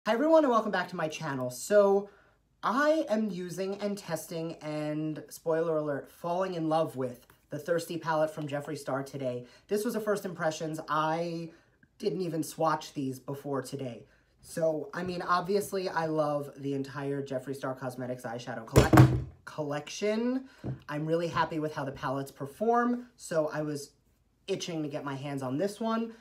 Hi everyone and welcome back to my channel. So I am using and testing and, spoiler alert, falling in love with the Thirsty palette from Jeffree Star today. This was a first impressions. I didn't even swatch these before today. So, I mean, obviously I love the entire Jeffree Star Cosmetics eyeshadow collection. I'm really happy with how the palettes perform, so I was itching to get my hands on this one.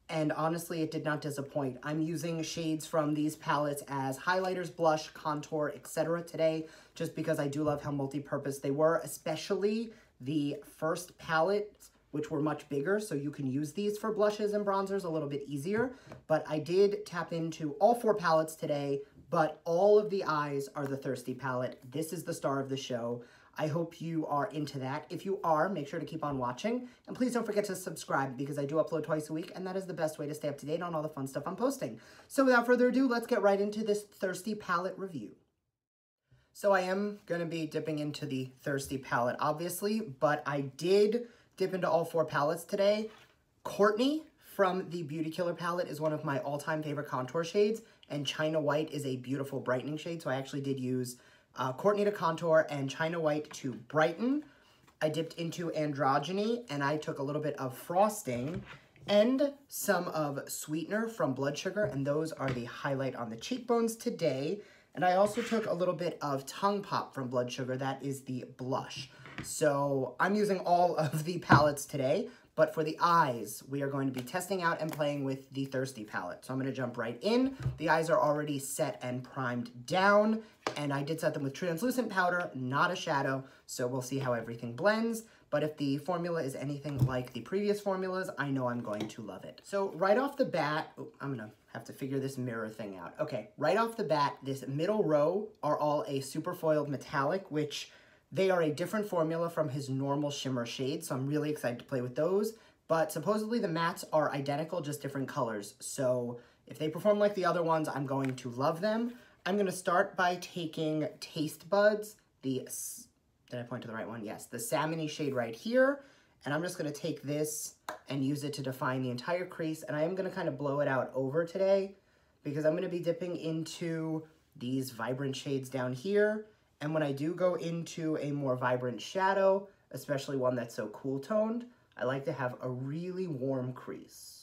And honestly, it did not disappoint. I'm using shades from these palettes as highlighters, blush, contour, etc. today, just because I do love how multi-purpose they were, especially the first palettes, which were much bigger, so you can use these for blushes and bronzers a little bit easier. But I did tap into all four palettes today, but all of the eyes are the Thirsty palette. This is the star of the show. I hope you are into that. If you are, make sure to keep on watching. And please don't forget to subscribe because I do upload twice a week and that is the best way to stay up to date on all the fun stuff I'm posting. So without further ado, let's get right into this Thirsty palette review. So I am going to be dipping into the Thirsty palette, obviously, but I did dip into all four palettes today. Courtney from the Beauty Killer palette is one of my all-time favorite contour shades, and China White is a beautiful brightening shade, so I actually did use Courtney to contour and China White to brighten. I dipped into Androgeny and I took a little bit of frosting and some of sweetener from Blood Sugar, and those are the highlight on the cheekbones today. And I also took a little bit of Tongue Pop from Blood Sugar, that is the blush. So I'm using all of the palettes today, but for the eyes, we are going to be testing out and playing with the Thirsty palette. So I'm going to jump right in. The eyes are already set and primed down, and I did set them with translucent powder, not a shadow, so we'll see how everything blends. But if the formula is anything like the previous formulas, I know I'm going to love it. So right off the bat, I'm going to have to figure this mirror thing out. Okay, right off the bat, this middle row are all a super foiled metallic, which they are a different formula from his normal shimmer shades, so I'm really excited to play with those. But supposedly the mattes are identical, just different colors. So if they perform like the other ones, I'm going to love them. I'm going to start by taking Taste Buds, did I point to the right one? Yes, the salmon-y shade right here. And I'm just going to take this and use it to define the entire crease. And I am going to kind of blow it out over today because I'm going to be dipping into these vibrant shades down here. And when I do go into a more vibrant shadow, especially one that's so cool toned, I like to have a really warm crease.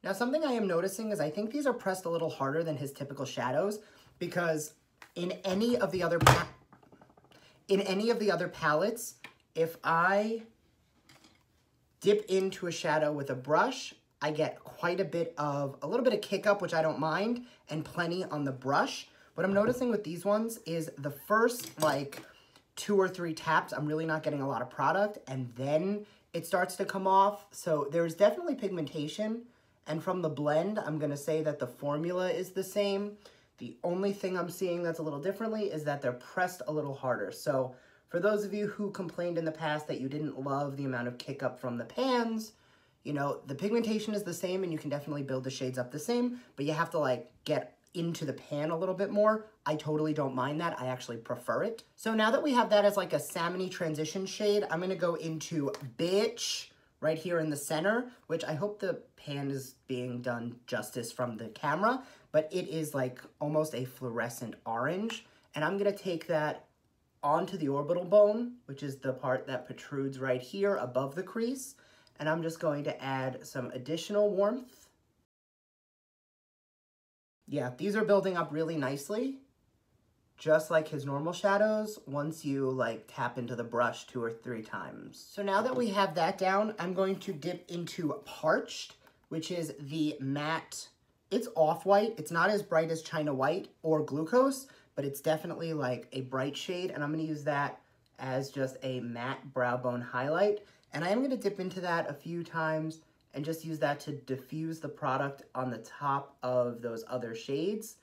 Now, something I am noticing is I think these are pressed a little harder than his typical shadows, because in any of the other palettes, if I dip into a shadow with a brush, I get quite a little bit of kick up, which I don't mind, and plenty on the brush. What I'm noticing with these ones is the first like 2 or 3 taps, I'm really not getting a lot of product, and then it starts to come off. So there's definitely pigmentation. And from the blend, I'm going to say that the formula is the same. The only thing I'm seeing that's a little differently is that they're pressed a little harder. So for those of you who complained in the past that you didn't love the amount of kick up from the pans, you know, the pigmentation is the same and you can definitely build the shades up the same, but you have to like get into the pan a little bit more. I totally don't mind that. I actually prefer it. So now that we have that as like a salmon-y transition shade, I'm going to go into Bitch right here in the center, which I hope the pan is being done justice from the camera, but it is like almost a fluorescent orange. And I'm gonna take that onto the orbital bone, which is the part that protrudes right here above the crease. And I'm just going to add some additional warmth. Yeah, these are building up really nicely, just like his normal shadows, once you like tap into the brush 2 or 3 times. So now that we have that down, I'm going to dip into Parched, which is the matte. It's off-white. It's not as bright as China White or Glucose, but it's definitely like a bright shade, and I'm going to use that as just a matte brow bone highlight. And I am going to dip into that a few times and just use that to diffuse the product on the top of those other shades.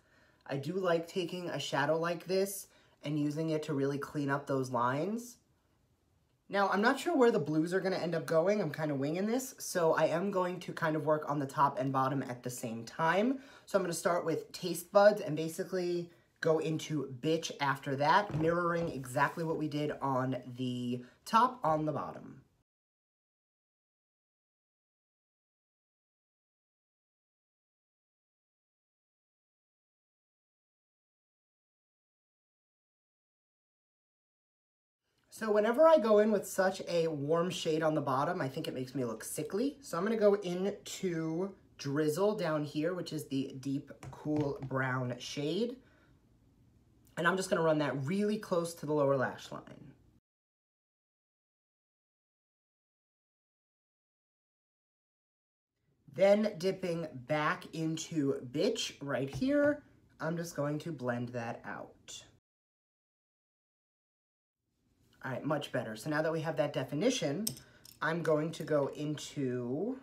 I do like taking a shadow like this and using it to really clean up those lines. Now, I'm not sure where the blues are gonna end up going. I'm kind of winging this. So I am going to kind of work on the top and bottom at the same time. So I'm gonna start with Taste Buds and basically go into Bitch after that, mirroring exactly what we did on the top on the bottom. So whenever I go in with such a warm shade on the bottom, I think it makes me look sickly. So I'm gonna go into Drizzle down here, which is the deep, cool brown shade. And I'm just gonna run that really close to the lower lash line. Then dipping back into Bitch right here, I'm just going to blend that out. All right, much better. So now that we have that definition, I'm going to go into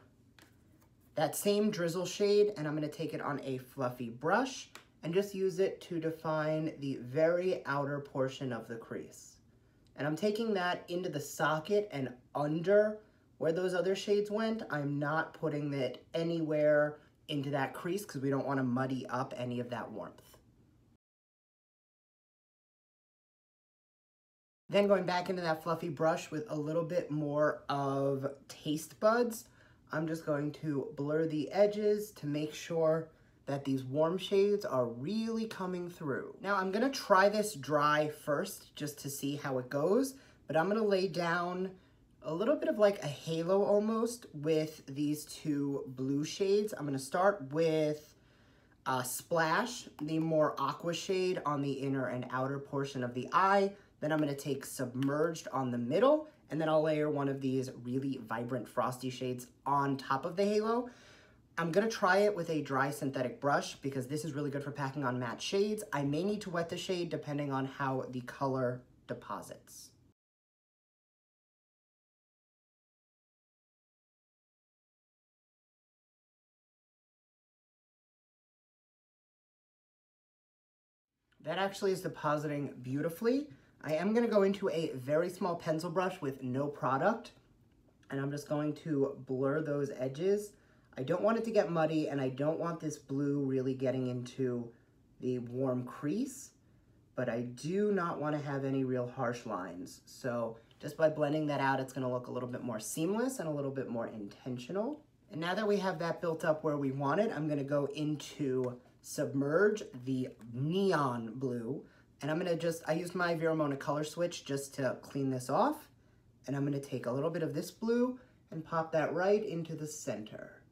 that same Drizzle shade, and I'm gonna take it on a fluffy brush and just use it to define the very outer portion of the crease. And I'm taking that into the socket and under where those other shades went. I'm not putting it anywhere into that crease because we don't want to muddy up any of that warmth. Then going back into that fluffy brush with a little bit more of Taste Buds, I'm just going to blur the edges to make sure that these warm shades are really coming through. Now I'm gonna try this dry first just to see how it goes, but I'm gonna lay down a little bit of like a halo almost with these two blue shades. I'm gonna start with Splash, the more aqua shade on the inner and outer portion of the eye. Then I'm gonna take Submerged on the middle, and then I'll layer one of these really vibrant frosty shades on top of the halo. I'm gonna try it with a dry synthetic brush because this is really good for packing on matte shades. I may need to wet the shade depending on how the color deposits. That actually is depositing beautifully. I am gonna go into a very small pencil brush with no product, and I'm just going to blur those edges. I don't want it to get muddy, and I don't want this blue really getting into the warm crease, but I do not want to have any real harsh lines. So just by blending that out, it's gonna look a little bit more seamless and a little bit more intentional. And now that we have that built up where we want it, I'm gonna go into Submerge, the neon blue, and I'm gonna I used my Velour color switch just to clean this off, and I'm gonna take a little bit of this blue and pop that right into the center.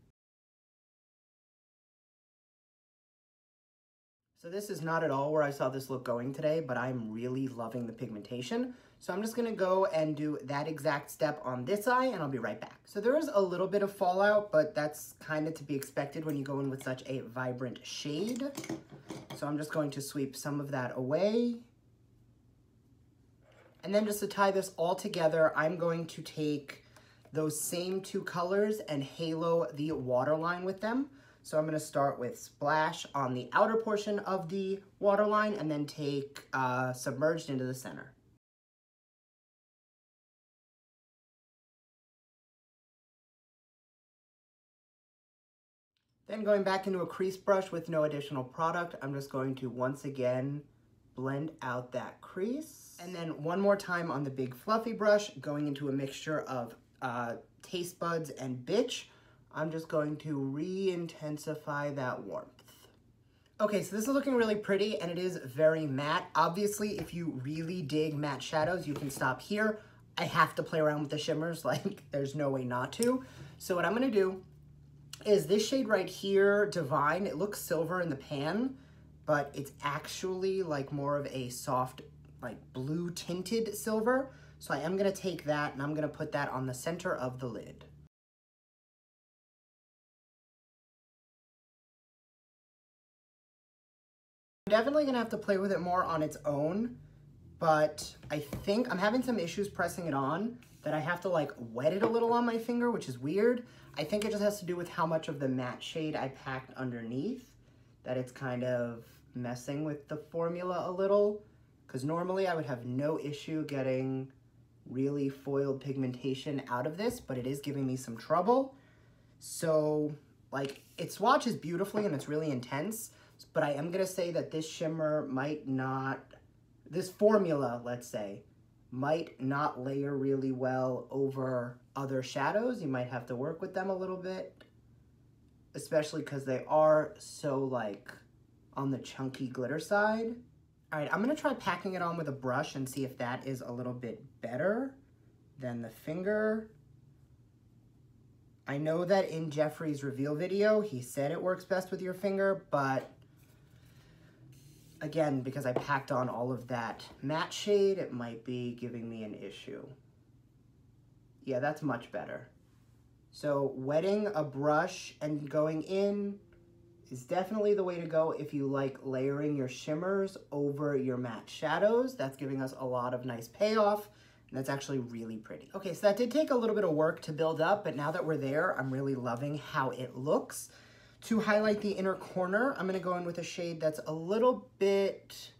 So this is not at all where I saw this look going today, but I'm really loving the pigmentation. So I'm just gonna go and do that exact step on this eye, and I'll be right back. So there is a little bit of fallout, but that's kind of to be expected when you go in with such a vibrant shade. So I'm just going to sweep some of that away. And then just to tie this all together, I'm going to take those same two colors and halo the waterline with them. So I'm gonna start with Splash on the outer portion of the waterline and then take Submerged into the center. Then going back into a crease brush with no additional product, I'm just going to once again blend out that crease. And then one more time on the big fluffy brush, going into a mixture of Taste Buds and Bitch, I'm just going to re-intensify that warmth. Okay, so this is looking really pretty and it is very matte. Obviously, if you really dig matte shadows, you can stop here. I have to play around with the shimmers, like there's no way not to. So what I'm gonna do is this shade right here, Divine, it looks silver in the pan, but it's actually like more of a soft, like blue tinted silver. So I am gonna take that and I'm gonna put that on the center of the lid. I'm definitely gonna have to play with it more on its own, but I think I'm having some issues pressing it on that I have to like wet it a little on my finger, which is weird. I think it just has to do with how much of the matte shade I packed underneath, that it's kind of messing with the formula a little, because normally I would have no issue getting really foiled pigmentation out of this, but it is giving me some trouble. So, like, it swatches beautifully and it's really intense, but I am going to say that this shimmer might not, this formula, let's say, might not layer really well over other shadows. You might have to work with them a little bit, especially because they are so, like, on the chunky glitter side. All right, I'm going to try packing it on with a brush and see if that is a little bit better than the finger. I know that in Jeffree's reveal video, he said it works best with your finger, but again, because I packed on all of that matte shade, it might be giving me an issue. Yeah, that's much better. So wetting a brush and going in is definitely the way to go if you like layering your shimmers over your matte shadows. That's giving us a lot of nice payoff, and that's actually really pretty. Okay, so that did take a little bit of work to build up, but now that we're there, I'm really loving how it looks. To highlight the inner corner, I'm gonna go in with a shade that's a little bit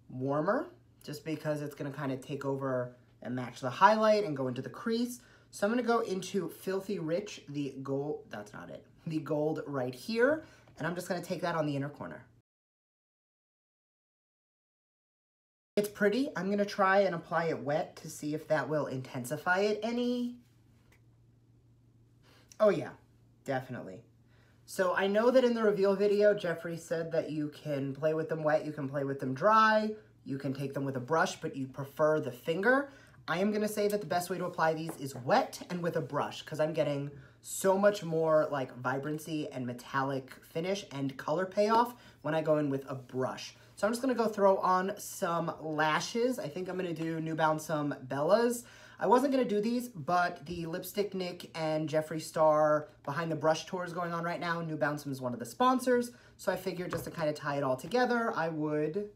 warmer, just because it's gonna kind of take over and match the highlight and go into the crease. So I'm gonna go into Filthy Rich, the gold, that's not it, the gold right here, and I'm just gonna take that on the inner corner. It's pretty. I'm gonna try and apply it wet to see if that will intensify it any. Oh yeah, definitely. So I know that in the reveal video, Jeffree said that you can play with them wet, you can play with them dry, you can take them with a brush, but you prefer the finger. I am gonna say that the best way to apply these is wet and with a brush, because I'm getting so much more like vibrancy and metallic finish and color payoff when I go in with a brush. So I'm just gonna go throw on some lashes. I think I'm gonna do Nubounsom Bellas. I wasn't gonna do these, but the Lipstick Nick and Jeffree Star Behind the Brush tour is going on right now. Nubounsom is one of the sponsors, so I figured just to kind of tie it all together, I would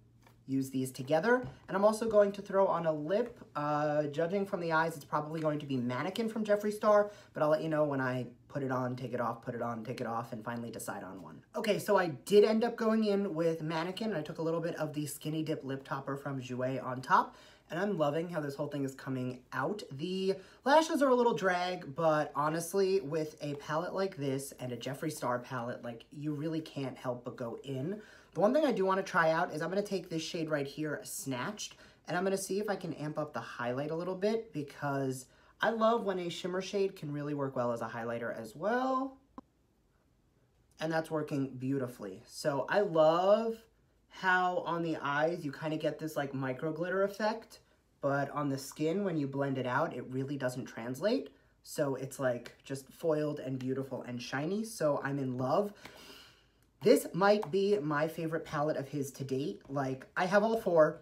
use these together. And I'm also going to throw on a lip. Judging from the eyes, it's probably going to be Mannequin from Jeffree Star, but I'll let you know when I put it on, take it off, put it on, take it off, and finally decide on one. Okay, so I did end up going in with Mannequin. I took a little bit of the Skinny Dip Lip Topper from Jouer on top, and I'm loving how this whole thing is coming out. The lashes are a little drag, but honestly, with a palette like this and a Jeffree Star palette, like, you really can't help but go in. The one thing I do want to try out is I'm going to take this shade right here, Snatched, and I'm going to see if I can amp up the highlight a little bit, because I love when a shimmer shade can really work well as a highlighter as well. And that's working beautifully. So I love how on the eyes you kind of get this like micro glitter effect, but on the skin when you blend it out, it really doesn't translate. So it's like just foiled and beautiful and shiny. So I'm in love. This might be my favorite palette of his to date. Like, I have all four.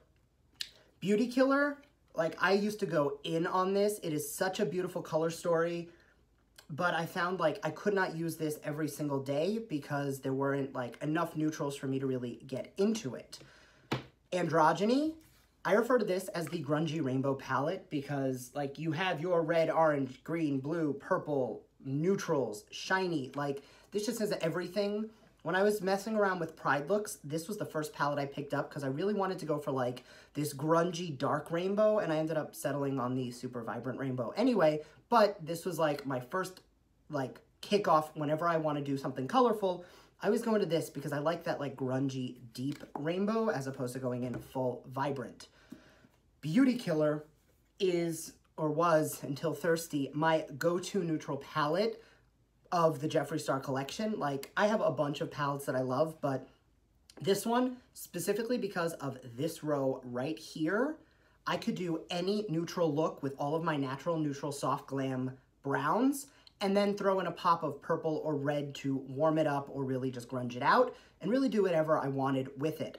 Beauty Killer, like, I used to go in on this. It is such a beautiful color story, but I found like I could not use this every single day because there weren't like enough neutrals for me to really get into it. Androgeny, I refer to this as the grungy rainbow palette because like you have your red, orange, green, blue, purple, neutrals, shiny, like this just has everything. When I was messing around with Pride looks, this was the first palette I picked up because I really wanted to go for like this grungy dark rainbow, and I ended up settling on the super vibrant rainbow anyway, but this was like my first like kickoff whenever I want to do something colorful. I was going to this because I like that like grungy deep rainbow as opposed to going in full vibrant. Beauty Killer is, or was until Thirsty, my go-to neutral palette of the Jeffree Star collection. Like, I have a bunch of palettes that I love, but this one, specifically because of this row right here, I could do any neutral look with all of my natural neutral soft glam browns, and then throw in a pop of purple or red to warm it up or really just grunge it out, and really do whatever I wanted with it.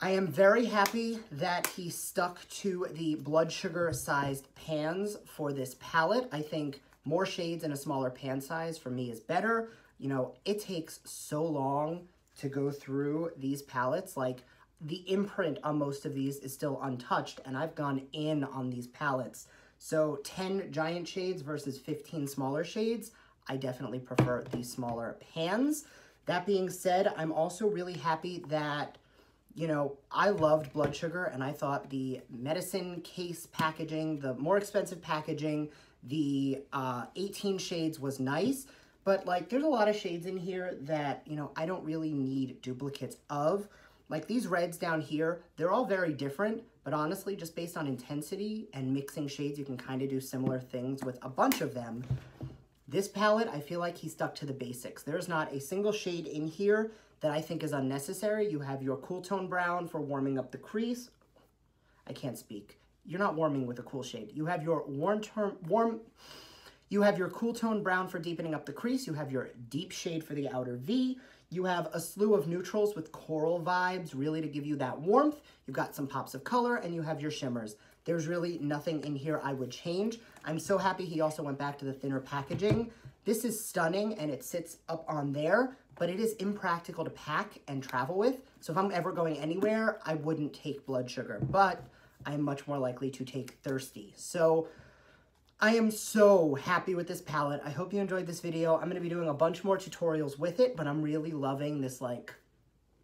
I am very happy that he stuck to the blood sugar sized pans for this palette. I think more shades in a smaller pan size for me is better. You know, it takes so long to go through these palettes. Like, the imprint on most of these is still untouched, and I've gone in on these palettes. So 10 giant shades versus 15 smaller shades, I definitely prefer these smaller pans. That being said, I'm also really happy that you know, I loved Blood Sugar, and I thought the medicine case packaging, the more expensive packaging, the 18 shades was nice, but like there's a lot of shades in here that, you know, I don't really need duplicates of. Like these reds down here, they're all very different, but honestly, just based on intensity and mixing shades, you can kind of do similar things with a bunch of them. This palette, I feel like he stuck to the basics. There's not a single shade in here that I think is unnecessary. You have your cool tone brown for warming up the crease. I can't speak. You're not warming with a cool shade. You have your you have your cool tone brown for deepening up the crease. You have your deep shade for the outer V. You have a slew of neutrals with coral vibes, really to give you that warmth. You've got some pops of color, and you have your shimmers. There's really nothing in here I would change. I'm so happy he also went back to the thinner packaging. This is stunning, and it sits up on there, but it is impractical to pack and travel with. So if I'm ever going anywhere, I wouldn't take Blood Sugar, but I'm much more likely to take Thirsty. So I am so happy with this palette. I hope you enjoyed this video. I'm going to be doing a bunch more tutorials with it, but I'm really loving this like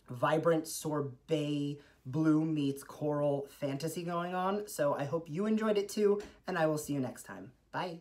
vibrant sorbet blue meets coral fantasy going on. So I hope you enjoyed it too, and I will see you next time. Bye.